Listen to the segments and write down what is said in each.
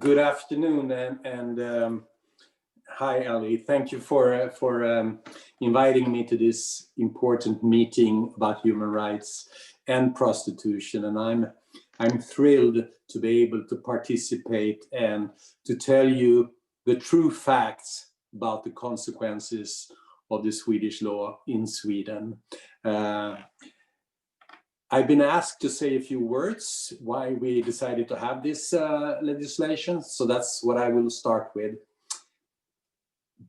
Good afternoon, and hi, Ali. Thank you for inviting me to this important meeting about human rights and prostitution. And I'm thrilled to be able to participate and to tell you the true facts about the consequences of the Swedish law in Sweden. I've been asked to say a few words why we decided to have this legislation, so that's what I will start with.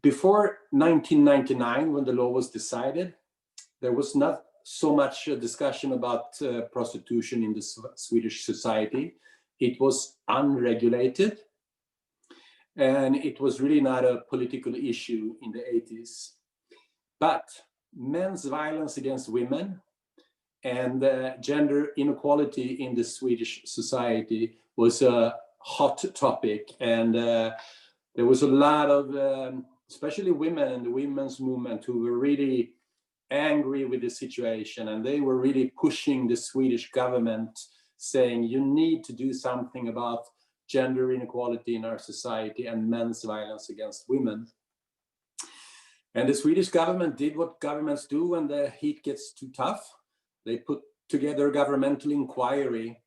Before 1999, when the law was decided, there was not so much discussion about prostitution in the Swedish society. It was unregulated, and it was really not a political issue in the 80s. But men's violence against women and gender inequality in the Swedish society was a hot topic, and there was a lot of, especially women in the women's movement, who were really angry with the situation, and they were really pushing the Swedish government, saying, you need to do something about gender inequality in our society and men's violence against women. And the Swedish government did what governments do when the heat gets too tough. They put together a governmental inquiry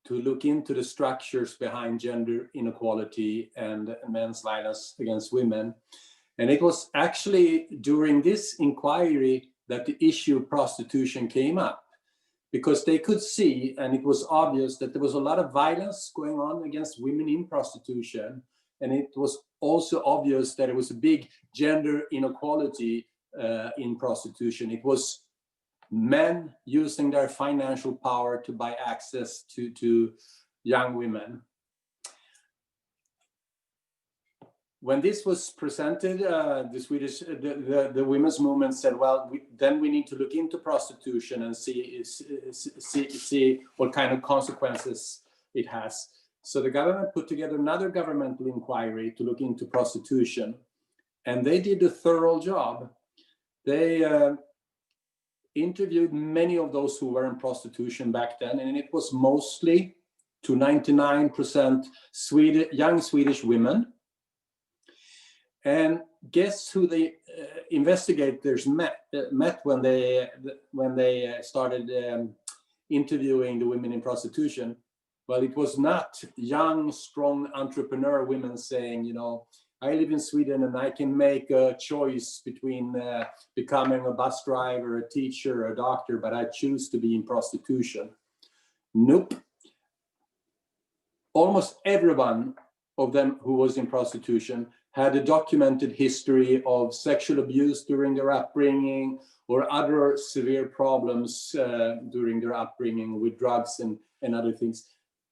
to look into the structures behind gender inequality and men's violence against women. And it was actually during this inquiry that the issue of prostitution came up, because they could see, and it was obvious, that there was a lot of violence going on against women in prostitution. And it was also obvious that it was a big gender inequality in prostitution. It was men using their financial power to buy access to young women. When this was presented, the women's movement said, well, then we need to look into prostitution and see what kind of consequences it has. So the government put together another governmental inquiry to look into prostitution, and they did a thorough job. They interviewed many of those who were in prostitution back then, and it was mostly, to 99%, young Swedish women. And guess who the investigators met when they started interviewing the women in prostitution? Well, it was not young, strong entrepreneur women saying, you know, I live in Sweden and I can make a choice between becoming a bus driver, a teacher, a doctor, but I choose to be in prostitution. Nope. Almost everyone of them who was in prostitution had a documented history of sexual abuse during their upbringing or other severe problems during their upbringing with drugs and other things.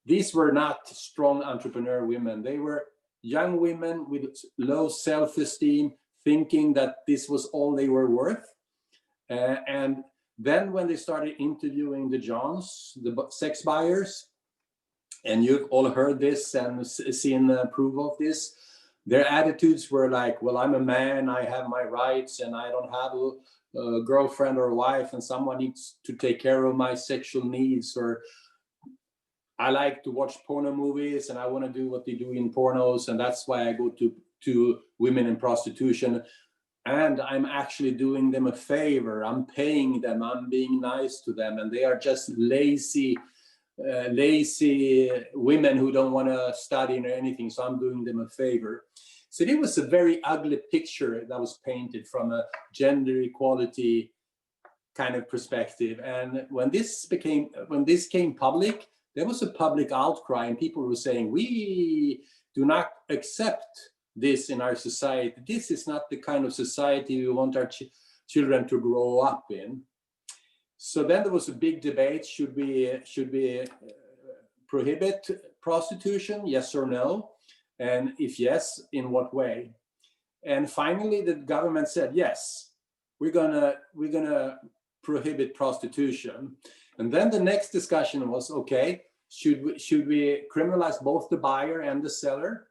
These were not strong entrepreneur women. They were young women with low self-esteem, thinking that this was all they were worth. And then when they started interviewing the Johns, the sex buyers, and you've all heard this and seen proof of this, their attitudes were like, well, I'm a man, I have my rights, and I don't have a girlfriend or a wife, and someone needs to take care of my sexual needs, or I like to watch porno movies and I want to do what they do in pornos, and that's why I go to women in prostitution. And I'm actually doing them a favor. I'm paying them, I'm being nice to them, and they are just lazy women who don't want to study or anything, so I'm doing them a favor. So it was a very ugly picture that was painted from a gender equality kind of perspective. And when this came public, there was a public outcry, and people were saying, we do not accept this in our society. This is not the kind of society we want our children to grow up in. So then there was a big debate, should we prohibit prostitution, yes or no? And if yes, in what way? And finally, the government said, yes, we're gonna prohibit prostitution. And then the next discussion was, okay, should we criminalize both the buyer and the seller?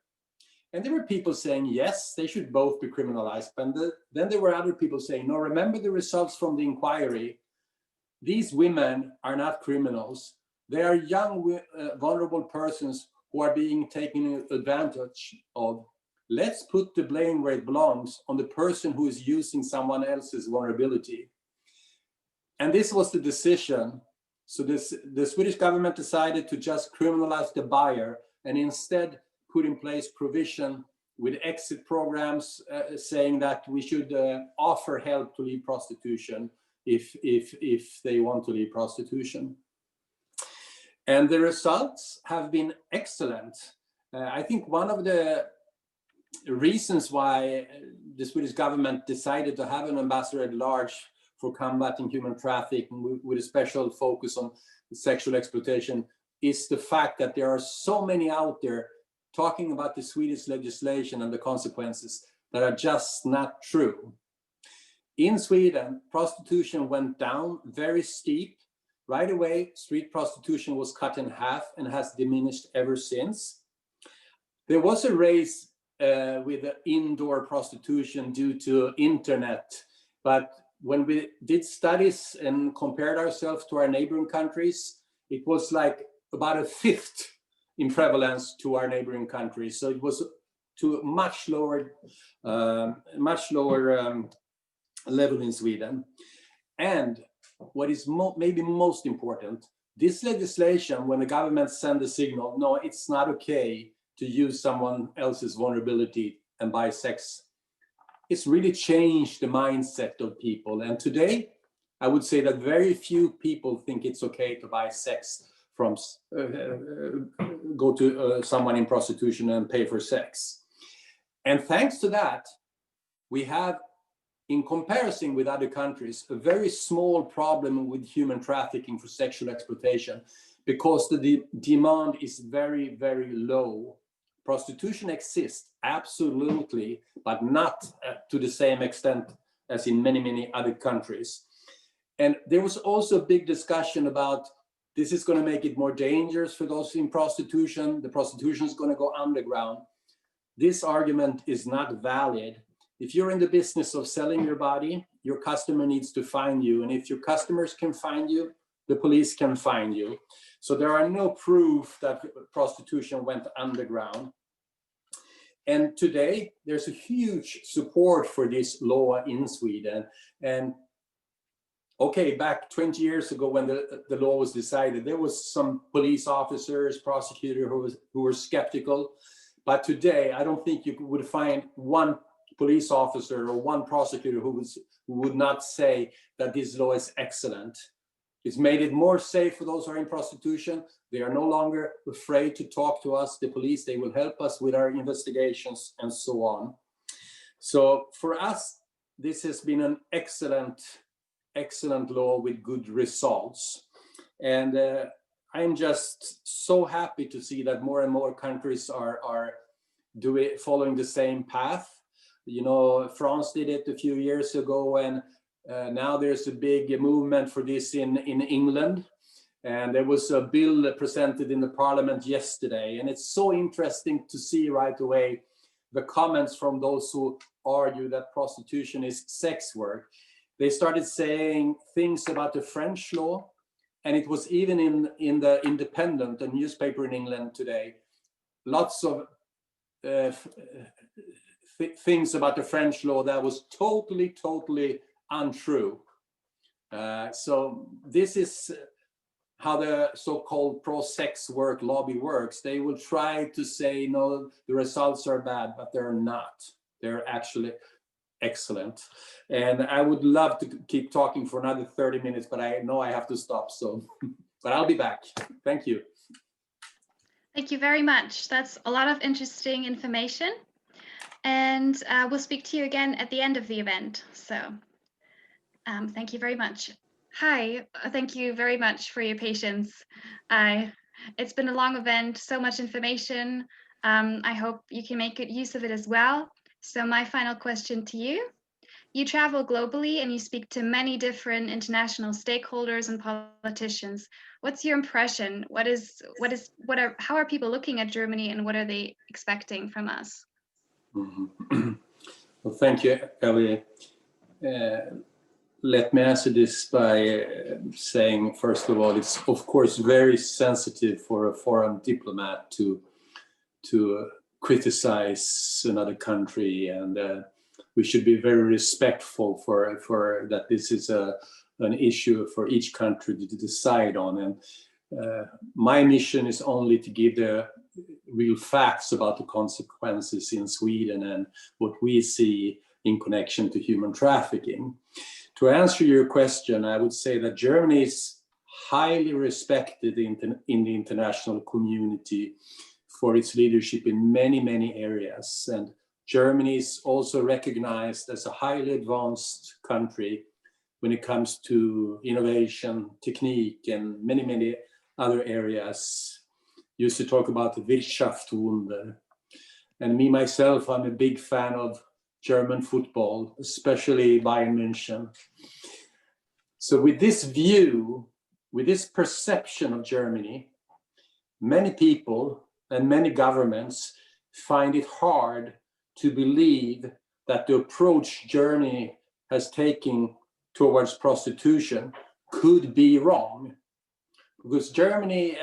And there were people saying, yes, they should both be criminalized. But then there were other people saying, no, remember the results from the inquiry. These women are not criminals. They are young, vulnerable persons who are being taken advantage of, let's put the blame where it belongs, on the person who is using someone else's vulnerability. And this was the decision. So the Swedish government decided to just criminalize the buyer and instead put in place provision with exit programs saying that we should offer help to leave prostitution if they want to leave prostitution. And the results have been excellent. I think one of the reasons why the Swedish government decided to have an ambassador at large for combating human trafficking with a special focus on sexual exploitation is the fact that there are so many out there talking about the Swedish legislation and the consequences that are just not true. In Sweden, prostitution went down very steep. Right away, street prostitution was cut in half and has diminished ever since. There was a race with the indoor prostitution due to internet, but when we did studies and compared ourselves to our neighboring countries, it was like about a fifth in prevalence to our neighboring countries. So it was to a much lower level in Sweden. And what is maybe most important, this legislation, when the government send a signal, no, it's not okay to use someone else's vulnerability and buy sex, it's really changed the mindset of people. And today, I would say that very few people think it's okay to buy sex from, go to someone in prostitution and pay for sex. And thanks to that, we have, in comparison with other countries, a very small problem with human trafficking for sexual exploitation because the demand is very, very low. Prostitution exists, absolutely, but not to the same extent as in many, many other countries. And there was also a big discussion about this is going to make it more dangerous for those in prostitution. The prostitution is going to go underground. This argument is not valid. If you're in the business of selling your body, your customer needs to find you. And if your customers can find you, the police can find you. So there are no proof that prostitution went underground. And today, there's a huge support for this law in Sweden. And okay, back 20 years ago when the law was decided, there was some police officers, prosecutors who were skeptical. But today, I don't think you would find one police officer or one prosecutor who would not say that this law is excellent. It's made it more safe for those who are in prostitution. They are no longer afraid to talk to us, the police. They will help us with our investigations and so on. So for us, this has been an excellent law with good results. And I'm just so happy to see that more and more countries are following the same path. You know, France did it a few years ago, and now there's a big movement for this in England. And there was a bill presented in the parliament yesterday. And it's so interesting to see right away the comments from those who argue that prostitution is sex work. They started saying things about the French law. And it was even in the Independent, the newspaper in England today, lots of things about the French law that was totally untrue. So this is how the so-called pro-sex work lobby works. They will try to say, no, the results are bad, but they're not. They're actually excellent. And I would love to keep talking for another 30 minutes, but I know I have to stop. So, but I'll be back. Thank you. Thank you very much. That's a lot of interesting information. And we'll speak to you again at the end of the event. So thank you very much. Hi, thank you very much for your patience. It's been a long event, so much information. I hope you can make good use of it as well. So my final question to you. You travel globally and you speak to many different international stakeholders and politicians. What's your impression? How are people looking at Germany and what are they expecting from us? Mm-hmm. Well, thank you, Ellie. Let me answer this by saying, first of all, it's of course very sensitive for a foreign diplomat to criticize another country, and we should be very respectful for that. This is an issue for each country to decide on, and my mission is only to give the real facts about the consequences in Sweden and what we see in connection to human trafficking. To answer your question, I would say that Germany is highly respected in the international community for its leadership in many, many areas. And Germany is also recognized as a highly advanced country when it comes to innovation, technique, and many, many other areas. Used to talk about the Wirtschaftswunder. And me, myself, I'm a big fan of German football, especially Bayern München. So with this view, with this perception of Germany, many people and many governments find it hard to believe that the approach Germany has taken towards prostitution could be wrong. Because Germany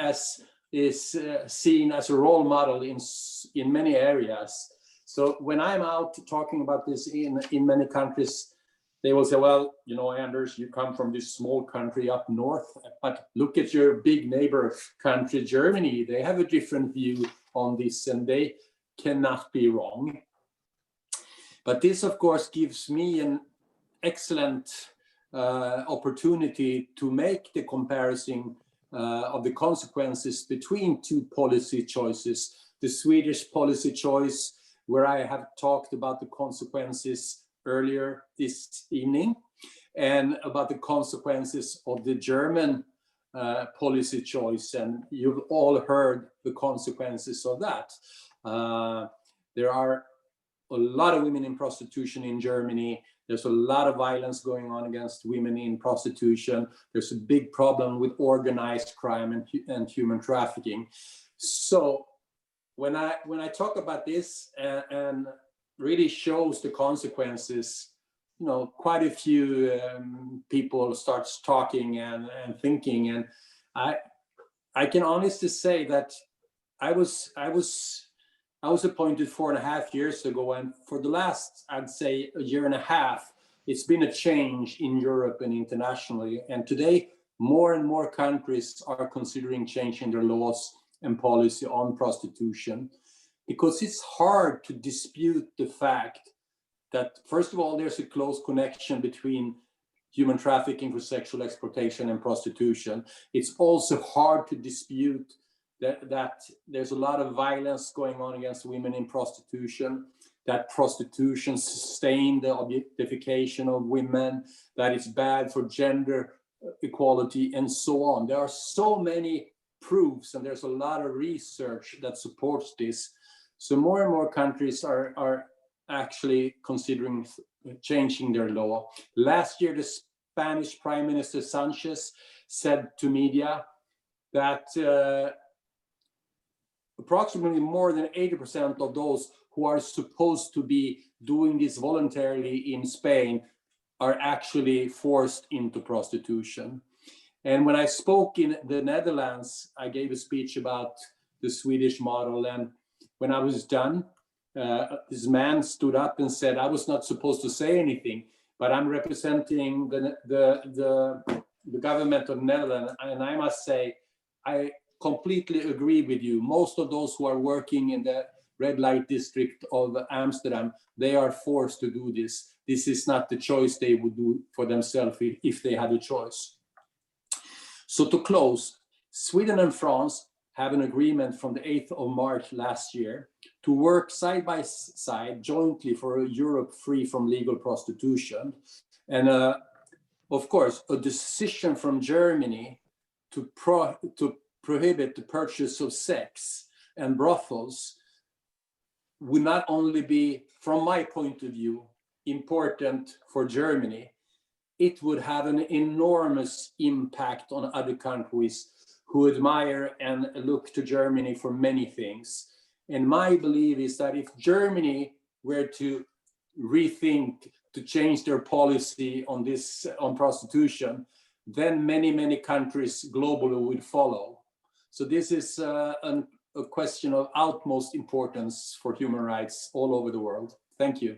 is seen as a role model in many areas. So when I'm out talking about this in many countries, they will say, well, you know, Anders, you come from this small country up north, but look at your big neighbor country, Germany. They have a different view on this, and they cannot be wrong. But this, of course, gives me an excellent opportunity to make the comparison of the consequences between two policy choices. The Swedish policy choice, where I have talked about the consequences earlier this evening, and about the consequences of the German policy choice. And you've all heard the consequences of that. There are a lot of women in prostitution in Germany. There's a lot of violence going on against women in prostitution. There's a big problem with organized crime and human trafficking. So when I talk about this and really shows the consequences, you know, quite a few people starts talking and thinking, and I can honestly say that I was appointed 4.5 years ago, and for the last, I'd say, a year and a half, it's been a change in Europe and internationally. And today, more and more countries are considering changing their laws and policy on prostitution, because it's hard to dispute the fact that, first of all, there's a close connection between human trafficking for sexual exploitation and prostitution. It's also hard to dispute that there's a lot of violence going on against women in prostitution, that prostitution sustains the objectification of women, that it's bad for gender equality, and so on. There are so many proofs, and there's a lot of research that supports this. So more and more countries are actually considering changing their law. Last year, the Spanish Prime Minister Sanchez said to media that approximately more than 80% of those who are supposed to be doing this voluntarily in Spain are actually forced into prostitution. And when I spoke in the Netherlands, I gave a speech about the Swedish model. And when I was done, this man stood up and said, I was not supposed to say anything, but I'm representing the government of Netherlands. And I must say, I completely agree with you. Most of those who are working in the red light district of Amsterdam, they are forced to do this. This is not the choice they would do for themselves if they had a choice. So to close, Sweden and France have an agreement from the 8th of March last year to work side by side jointly for a Europe free from legal prostitution. And of course, a decision from Germany to prohibit the purchase of sex and brothels would not only be, from my point of view, important for Germany, it would have an enormous impact on other countries who admire and look to Germany for many things. And my belief is that if Germany were to rethink, to change their policy on this, on prostitution, then many countries globally would follow. So this is a a question of utmost importance for human rights all over the world. Thank you.